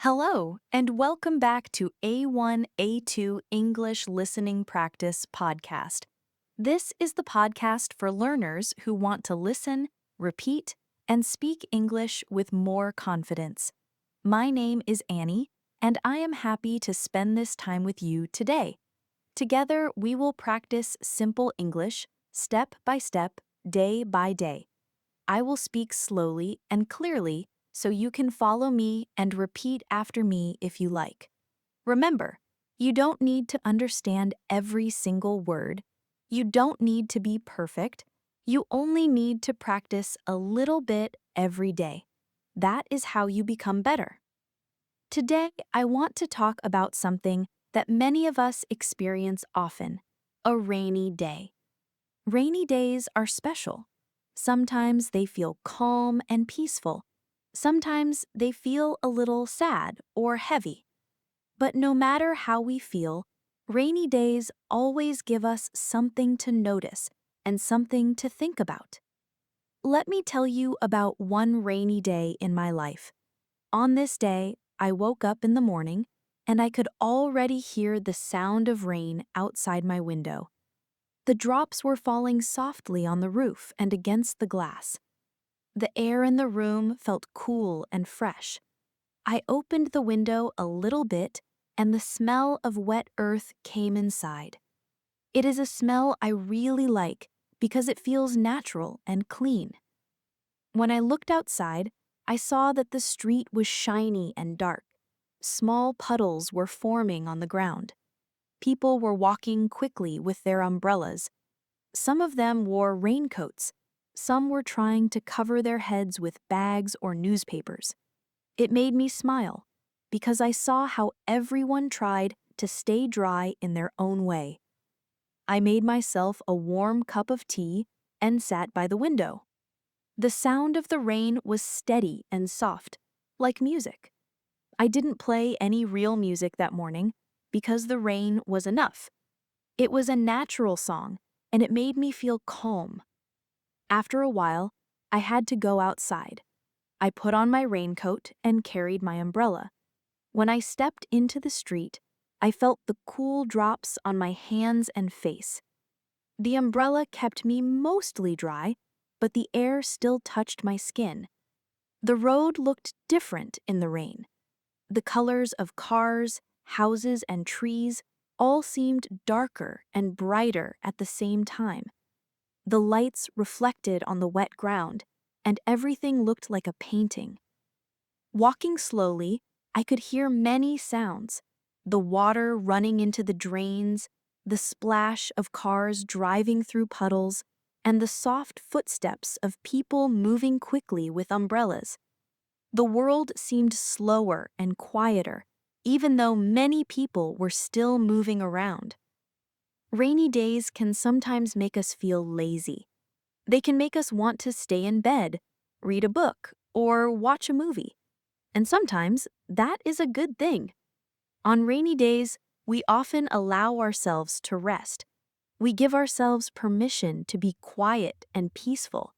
Hello, and welcome back to A1-A2 English Listening Practice Podcast. This is the podcast for learners who want to listen, repeat, and speak English with more confidence. My name is Annie, and I am happy to spend this time with you today. Together, we will practice simple English, step by step, day by day. I will speak slowly and clearly so you can follow me and repeat after me if you like. Remember, you don't need to understand every single word. You don't need to be perfect. You only need to practice a little bit every day. That is how you become better. Today, I want to talk about something that many of us experience often: a rainy day. Rainy days are special. Sometimes they feel calm and peaceful. Sometimes they feel a little sad or heavy. But no matter how we feel, rainy days always give us something to notice and something to think about. Let me tell you about one rainy day in my life. On this day, I woke up in the morning and I could already hear the sound of rain outside my window. The drops were falling softly on the roof and against the glass. The air in the room felt cool and fresh. I opened the window a little bit, and the smell of wet earth came inside. It is a smell I really like because it feels natural and clean. When I looked outside, I saw that the street was shiny and dark. Small puddles were forming on the ground. People were walking quickly with their umbrellas. Some of them wore raincoats. Some were trying to cover their heads with bags or newspapers. It made me smile because I saw how everyone tried to stay dry in their own way. I made myself a warm cup of tea and sat by the window. The sound of the rain was steady and soft, like music. I didn't play any real music that morning because the rain was enough. It was a natural song, and it made me feel calm. After a while, I had to go outside. I put on my raincoat and carried my umbrella. When I stepped into the street, I felt the cool drops on my hands and face. The umbrella kept me mostly dry, but the air still touched my skin. The road looked different in the rain. The colors of cars, houses, and trees all seemed darker and brighter at the same time. The lights reflected on the wet ground, and everything looked like a painting. Walking slowly, I could hear many sounds: the water running into the drains, the splash of cars driving through puddles, and the soft footsteps of people moving quickly with umbrellas. The world seemed slower and quieter, even though many people were still moving around. Rainy days can sometimes make us feel lazy. They can make us want to stay in bed, read a book, or watch a movie. And sometimes that is a good thing. On rainy days, we often allow ourselves to rest. We give ourselves permission to be quiet and peaceful.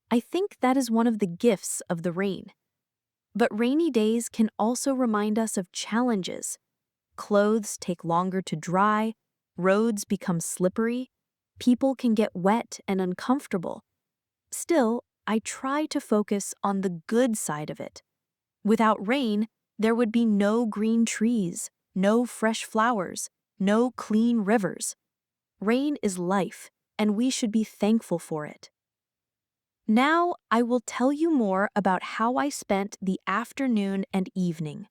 I think that is one of the gifts of the rain. But rainy days can also remind us of challenges. Clothes take longer to dry, roads become slippery, people can get wet and uncomfortable. Still, I try to focus on the good side of it. Without rain, there would be no green trees, no fresh flowers, no clean rivers. Rain is life, and we should be thankful for it. Now, I will tell you more about how I spent the afternoon and evening.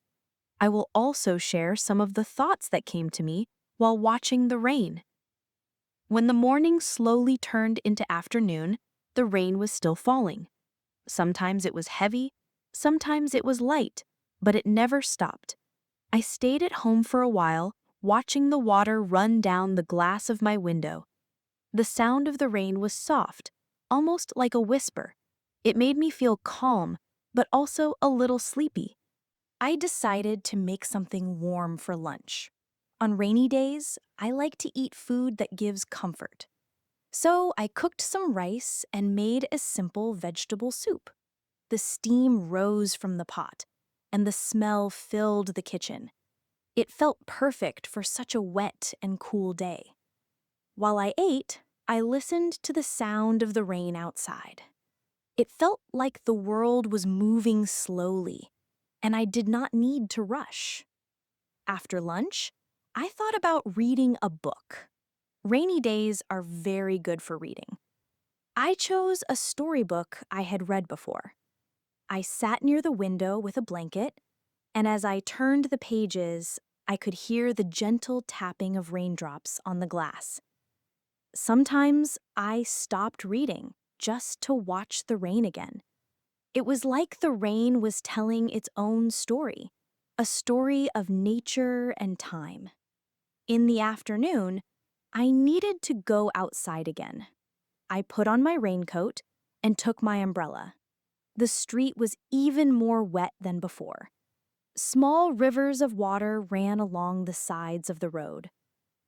I will also share some of the thoughts that came to me while watching the rain. When the morning slowly turned into afternoon, the rain was still falling. Sometimes it was heavy, sometimes it was light, but it never stopped. I stayed at home for a while, watching the water run down the glass of my window. The sound of the rain was soft, almost like a whisper. It made me feel calm, but also a little sleepy. I decided to make something warm for lunch. On rainy days, I like to eat food that gives comfort. So I cooked some rice and made a simple vegetable soup. The steam rose from the pot. and the smell filled the kitchen. It felt perfect for such a wet and cool day. While I ate, I listened to the sound of the rain outside. It felt like the world was moving slowly, and I did not need to rush. After lunch, I thought about reading a book. Rainy days are very good for reading. I chose a storybook I had read before. I sat near the window with a blanket, and as I turned the pages, I could hear the gentle tapping of raindrops on the glass. Sometimes I stopped reading just to watch the rain again. It was like the rain was telling its own story, a story of nature and time. In the afternoon, I needed to go outside again. I put on my raincoat and took my umbrella. The street was even more wet than before. Small rivers of water ran along the sides of the road.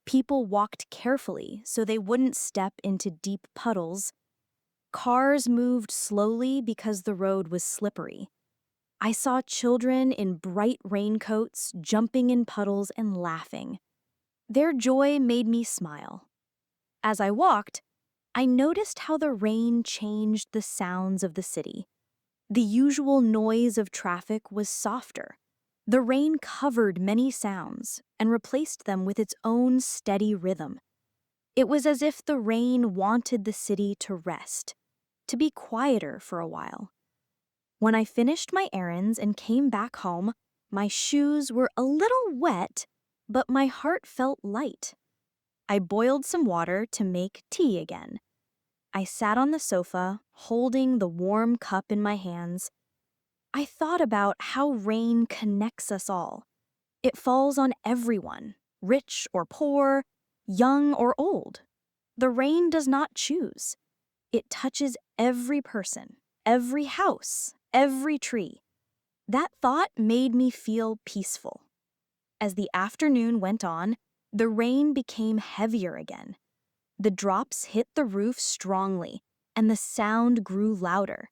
People walked carefully so they wouldn't step into deep puddles. Cars moved slowly because the road was slippery. I saw children in bright raincoats jumping in puddles and laughing. Their joy made me smile. As I walked, I noticed how the rain changed the sounds of the city. The usual noise of traffic was softer. The rain covered many sounds and replaced them with its own steady rhythm. It was as if the rain wanted the city to rest, to be quieter for a while. When I finished my errands and came back home, my shoes were a little wet, but my heart felt light. I boiled some water to make tea again. I sat on the sofa, holding the warm cup in my hands. I thought about how rain connects us all. It falls on everyone, rich or poor, young or old. The rain does not choose. It touches every person, every house, every tree. That thought made me feel peaceful. As the afternoon went on, the rain became heavier again. The drops hit the roof strongly, and the sound grew louder.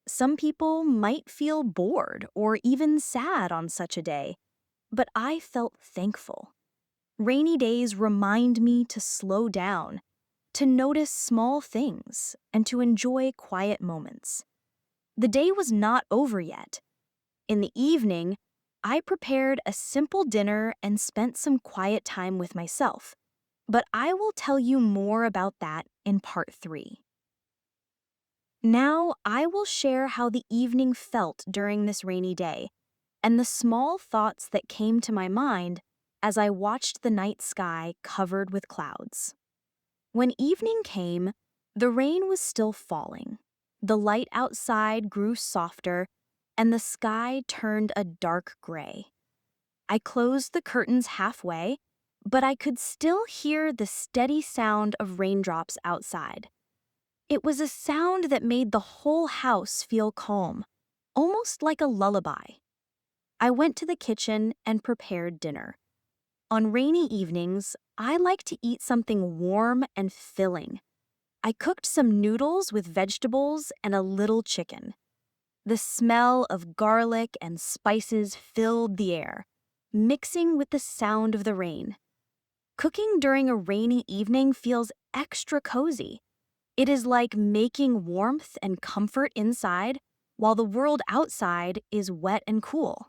Some people might feel bored or even sad on such a day, but I felt thankful. Rainy days remind me to slow down, to notice small things, and to enjoy quiet moments. The day was not over yet. In the evening, I prepared a simple dinner and spent some quiet time with myself, but I will tell you more about that in part 3. Now, I will share how the evening felt during this rainy day and the small thoughts that came to my mind as I watched the night sky covered with clouds. When evening came, the rain was still falling. The light outside grew softer, and the sky turned a dark gray. I closed the curtains halfway, but I could still hear the steady sound of raindrops outside. It was a sound that made the whole house feel calm, almost like a lullaby. I went to the kitchen and prepared dinner. On rainy evenings, I like to eat something warm and filling. I cooked some noodles with vegetables and a little chicken. The smell of garlic and spices filled the air, mixing with the sound of the rain. Cooking during a rainy evening feels extra cozy. It is like making warmth and comfort inside while the world outside is wet and cool.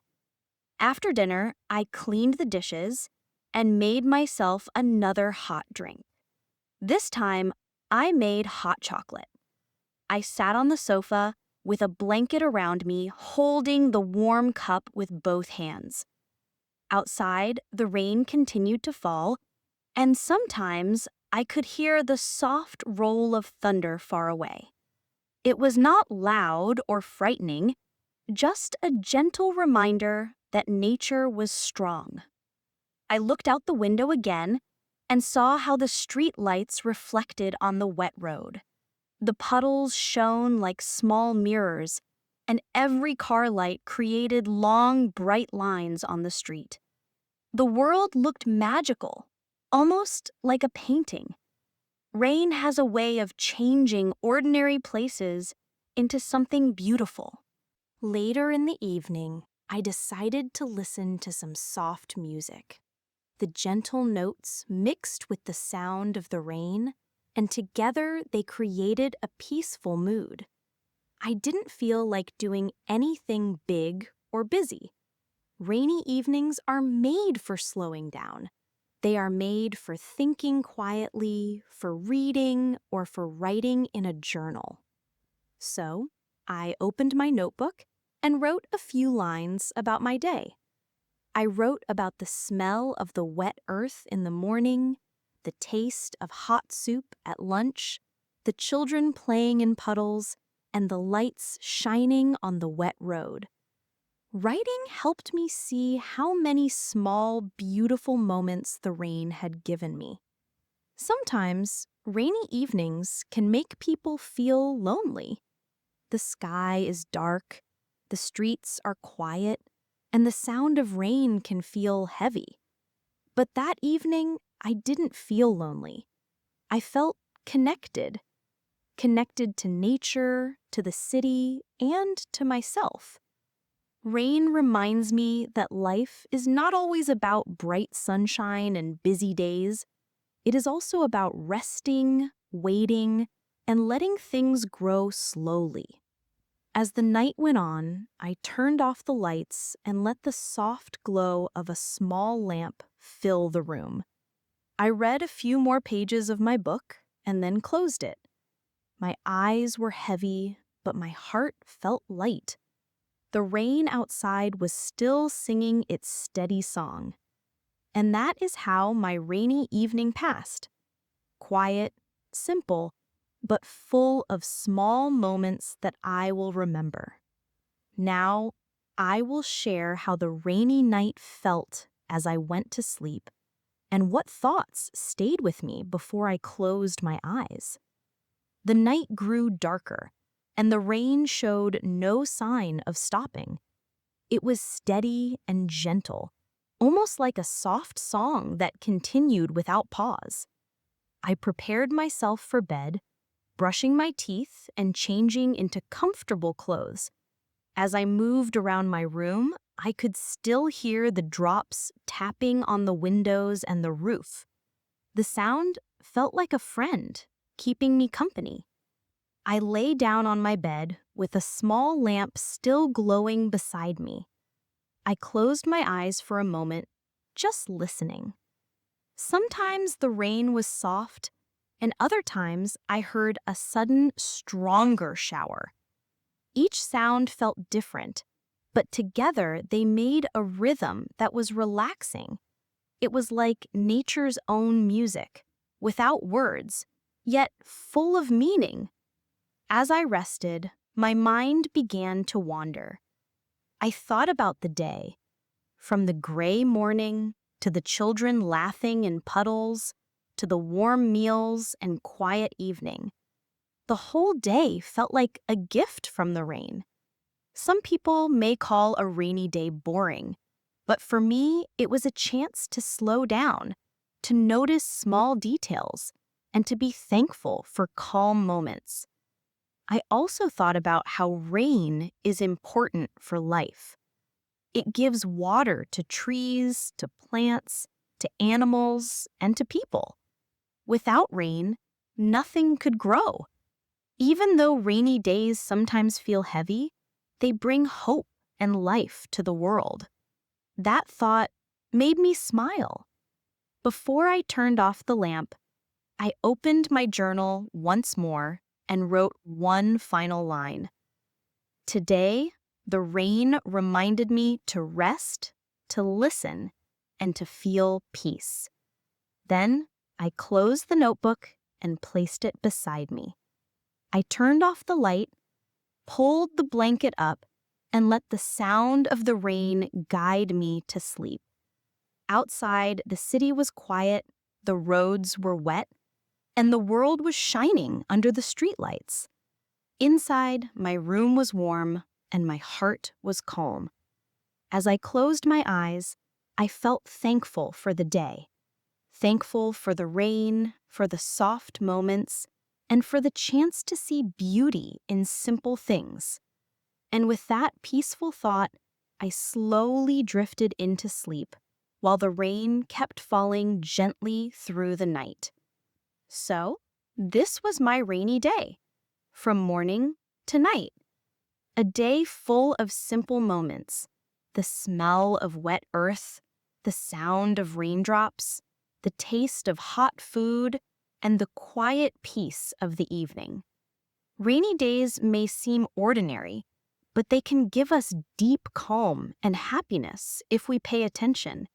After dinner, I cleaned the dishes and made myself another hot drink. This time, I made hot chocolate. I sat on the sofa with a blanket around me, holding the warm cup with both hands. Outside, the rain continued to fall, and sometimes I could hear the soft roll of thunder far away. It was not loud or frightening, just a gentle reminder that nature was strong. I looked out the window again and saw how the street lights reflected on the wet road. The puddles shone like small mirrors, and every car light created long, bright lines on the street. The world looked magical, almost like a painting. Rain has a way of changing ordinary places into something beautiful. Later in the evening, I decided to listen to some soft music. The gentle notes mixed with the sound of the rain, and together they created a peaceful mood. I didn't feel like doing anything big or busy. Rainy evenings are made for slowing down. They are made for thinking quietly, for reading, or for writing in a journal. So, I opened my notebook and wrote a few lines about my day. I wrote about the smell of the wet earth in the morning, the taste of hot soup at lunch, the children playing in puddles, and the lights shining on the wet road. Writing helped me see how many small, beautiful moments the rain had given me. Sometimes, rainy evenings can make people feel lonely. The sky is dark, the streets are quiet, and the sound of rain can feel heavy. But that evening, I didn't feel lonely. I felt connected. Connected to nature, to the city, and to myself. Rain reminds me that life is not always about bright sunshine and busy days. It is also about resting, waiting, and letting things grow slowly. As the night went on, I turned off the lights and let the soft glow of a small lamp fill the room. I read a few more pages of my book and then closed it. My eyes were heavy, but my heart felt light. The rain outside was still singing its steady song. And that is how my rainy evening passed. Quiet, simple, but full of small moments that I will remember. Now, I will share how the rainy night felt as I went to sleep and what thoughts stayed with me before I closed my eyes. The night grew darker, and the rain showed no sign of stopping. It was steady and gentle, almost like a soft song that continued without pause. I prepared myself for bed, brushing my teeth and changing into comfortable clothes. As I moved around my room, I could still hear the drops tapping on the windows and the roof. The sound felt like a friend, keeping me company. I lay down on my bed with a small lamp still glowing beside me. I closed my eyes for a moment, just listening. Sometimes the rain was soft, and other times I heard a sudden, stronger shower. Each sound felt different, but together they made a rhythm that was relaxing. It was like nature's own music, without words, yet full of meaning. As I rested, my mind began to wander. I thought about the day, from the gray morning to the children laughing in puddles, to the warm meals and quiet evening. The whole day felt like a gift from the rain. Some people may call a rainy day boring, but for me, it was a chance to slow down, to notice small details, and to be thankful for calm moments. I also thought about how rain is important for life. It gives water to trees, to plants, to animals, and to people. Without rain, nothing could grow. Even though rainy days sometimes feel heavy, they bring hope and life to the world. That thought made me smile. Before I turned off the lamp, I opened my journal once more and wrote one final line. Today, the rain reminded me to rest, to listen, and to feel peace. Then, I closed the notebook and placed it beside me. I turned off the light, pulled the blanket up, and let the sound of the rain guide me to sleep. Outside, the city was quiet, the roads were wet, and the world was shining under the streetlights. Inside, my room was warm, and my heart was calm. As I closed my eyes, I felt thankful for the day. Thankful for the rain, for the soft moments, and for the chance to see beauty in simple things. And with that peaceful thought, I slowly drifted into sleep while the rain kept falling gently through the night. So, this was my rainy day, from morning to night. A day full of simple moments: the smell of wet earth, the sound of raindrops, the taste of hot food, and the quiet peace of the evening. Rainy days may seem ordinary, but they can give us deep calm and happiness if we pay attention.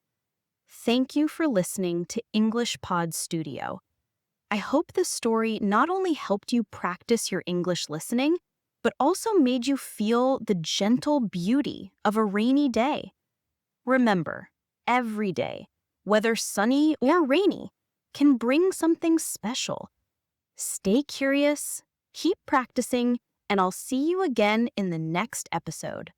Thank you for listening to English Pod Studio. I hope this story not only helped you practice your English listening, but also made you feel the gentle beauty of a rainy day. Remember, every day, whether sunny or rainy, can bring something special. Stay curious, keep practicing, and I'll see you again in the next episode.